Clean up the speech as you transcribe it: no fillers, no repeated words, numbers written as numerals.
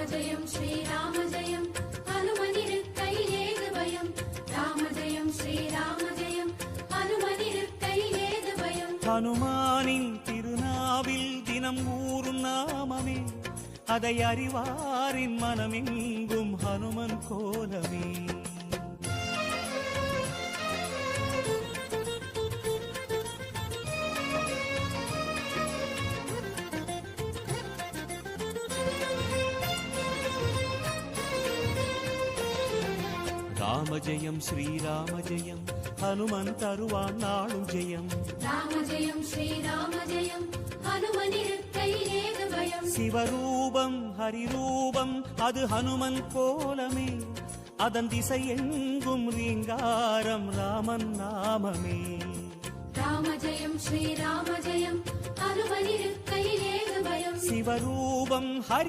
ஜெயம் ஸ்ரீராம ஜெயம் ஹனுமனிருக்கையில் ஏது பயம் ராம ஜெயம் ஸ்ரீராம ஜெயம் ஹனுமனிருக்கையில் ஏது பயம் ஹனுமானின் திருநாவில் தினம் ஊறும் நாமமே அதை அறிவாரின் மனமெங்கும் ஹனுமன் கோலமே ராம ஜெயம் ஸ்ரீராம ஜெயம் ஹனுமன் தருவான் நாளும் ஜெயம் ராம ஜெயம் ஸ்ரீராம ஜெயம் ஹனுமனிருக்கையில் ஏது பயம் சிவரூபம் ஹரிரூபம் அது ஹனுமன் கோலமே அதன் திசை எங்கும் ரீங்காரம் ராமன் நாமமே ராம ஜெயம் ஸ்ரீராம ஜெயம் ஹனுமனிருக்கையில் ஏது பயம் சிவரூபம் ஹரி